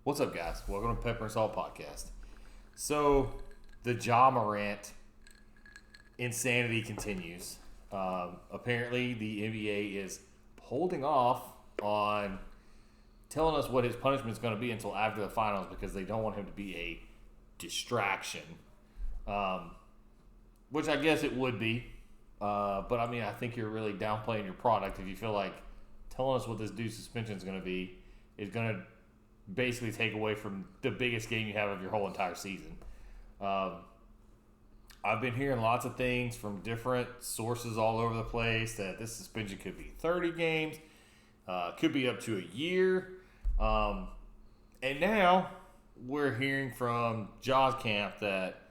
What's up, guys? Welcome to Pepper and Salt Podcast. So, the Morant insanity continues. Apparently, the NBA is holding off on telling us what his punishment is going to be until after the finals because they don't want him to be a distraction. Which I guess it would be. But I mean, I think you're really downplaying your product if you feel like telling us what this dude's suspension is going to be is going to basically take away from the biggest game you have of your whole entire season. I've been hearing lots of things from different sources all over the place that this suspension could be 30 games, could be up to a year. And now we're hearing from Jaws camp that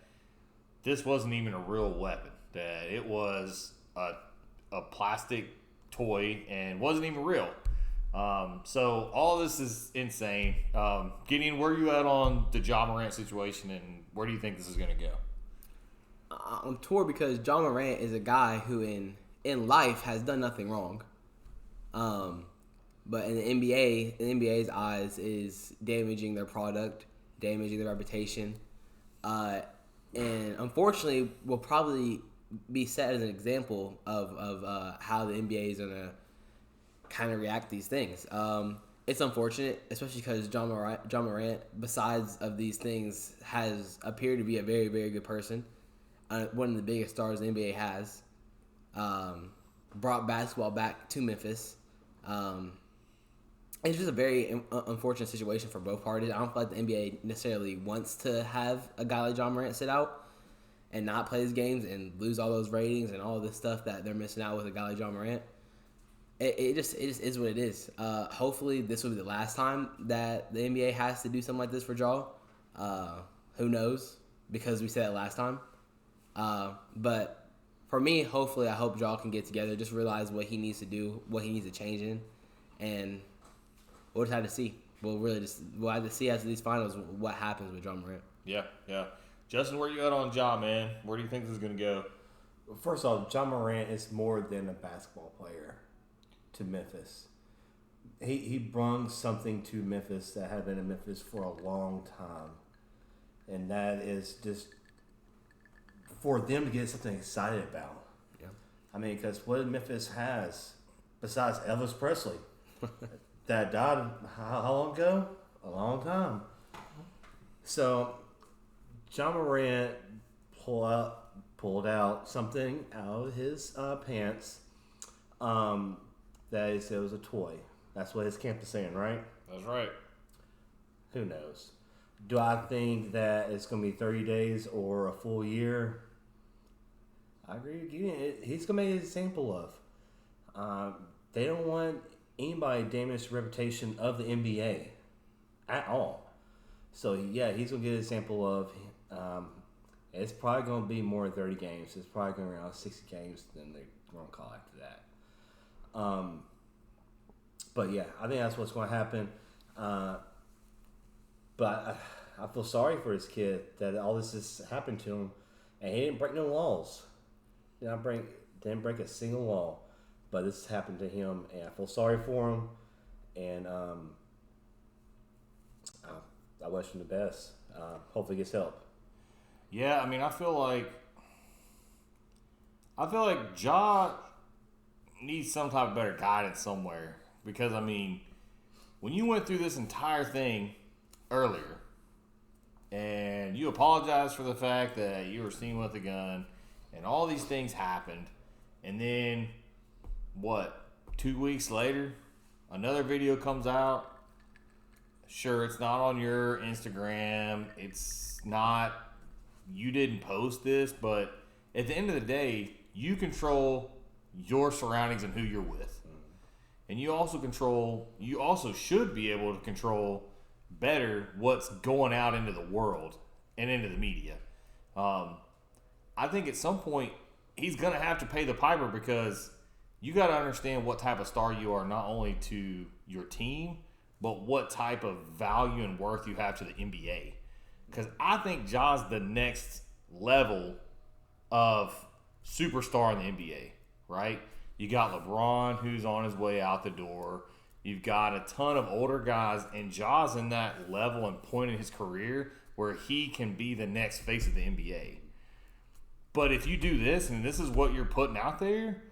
this wasn't even a real weapon, that it was a plastic toy and wasn't even real. So all this is insane. Gideon, where are you at on the Morant situation, and where do you think this is going to go? I'm torn because Morant is a guy who in life has done nothing wrong. But in the NBA's eyes, is damaging their product, damaging their reputation, and unfortunately will probably be set as an example of how the NBA is going to kind of react to these things. It's unfortunate, especially because John Morant, besides of these things, has appeared to be a very, very good person. One of the biggest stars the NBA has. Brought basketball back to Memphis. It's just a very unfortunate situation for both parties. I don't feel like the NBA necessarily wants to have a guy like John Morant sit out and not play his games and lose all those ratings and all this stuff that they're missing out with a guy like John Morant. It just is what it is. Hopefully, this will be the last time that the NBA has to do something like this for Jaw. Who knows? Because we said it last time. But for me, hopefully, I hope Jaw can get together, just realize what he needs to do, what he needs to change in, and we'll just have to see. We'll have to see after these finals what happens with John Morant. Yeah. Justin, where you at on Ja, man? Where do you think this is going to go? First off, John Morant is more than a basketball player to Memphis. He brung something to Memphis that had been in Memphis for a long time. And that is just for them to get something excited about. Yeah. I mean, because what Memphis has, besides Elvis Presley, that died how long ago? A long time. So, John Morant pulled out something out of his pants that he said was a toy. That's what his camp is saying, right? That's right. Who knows? Do I think that it's going to be 30 days or a full year? I agree with you. He's going to make an example of. They don't want anybody to damage the reputation of the NBA at all. So, yeah, he's going to get an example of. It's probably going to be more than 30 games. It's probably going to be around 60 games, then they're going to call after that. But yeah, I think that's what's going to happen. But I feel sorry for this kid that all this has happened to him, and he didn't break no laws. Didn't break a single law, but this happened to him, and I feel sorry for him. And I wish him the best. Hopefully, he gets help. Yeah, I mean, I feel like Ja needs some type of better guidance somewhere. Because, I mean, when you went through this entire thing earlier and you apologized for the fact that you were seen with a gun and all these things happened, and then, 2 weeks later, another video comes out. Sure, it's not on your Instagram. It's not, you didn't post this, but at the end of the day, you control your surroundings and who you're with. And you also should be able to control better what's going out into the world and into the media. I think at some point he's going to have to pay the piper because you got to understand what type of star you are, not only to your team, but what type of value and worth you have to the NBA. Because I think Ja's the next level of superstar in the NBA, right? You got LeBron, who's on his way out the door. You've got a ton of older guys, and Ja's in that level and point in his career where he can be the next face of the NBA. But if you do this, and this is what you're putting out there,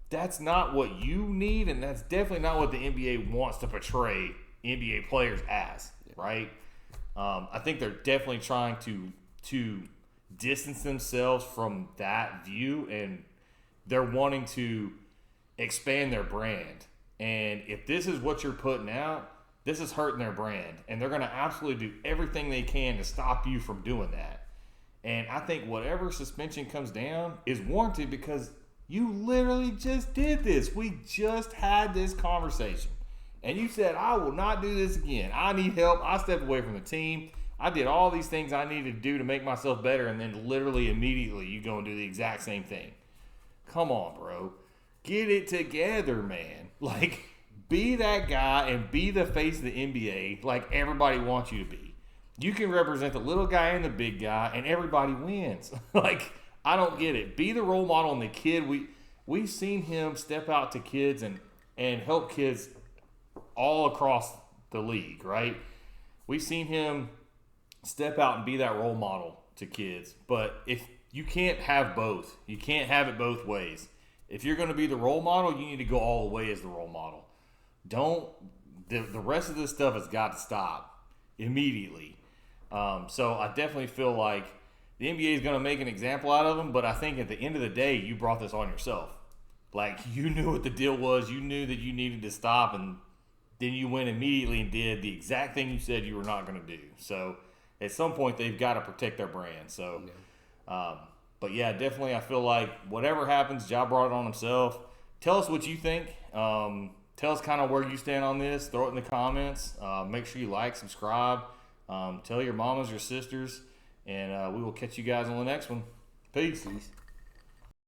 that's not what you need, and that's definitely not what the NBA wants to portray NBA players as, right? I think they're definitely trying to distance themselves from that view, and they're wanting to expand their brand. And if this is what you're putting out, this is hurting their brand, and they're going to absolutely do everything they can to stop you from doing that. And I think whatever suspension comes down is warranted because you literally just did this. We just had this conversation. And you said, I will not do this again. I need help. I stepped away from the team. I did all these things I needed to do to make myself better. And then literally immediately you go and do the exact same thing. Come on, bro. Get it together, man. Like, be that guy and be the face of the NBA like everybody wants you to be. You can represent the little guy and the big guy, and everybody wins. Like, I don't get it. Be the role model and the kid. We've seen him step out to kids and help kids all across the league, right? We've seen him step out and be that role model to kids. But if you can't have both, you can't have it both ways. If you're going to be the role model, you need to go all the way as the role model. The rest of this stuff has got to stop immediately. So I definitely feel like the NBA is going to make an example out of him, but I think at the end of the day, you brought this on yourself. Like, you knew what the deal was. You knew that you needed to stop, and then you went immediately and did the exact thing you said you were not going to do. So at some point, they've got to protect their brand. So, but yeah, definitely I feel like whatever happens, Ja brought it on himself. Tell us what you think. Tell us kind of where you stand on this. Throw it in the comments. Make sure you like, subscribe. Tell your mamas, your sisters. And we will catch you guys on the next one. Peace.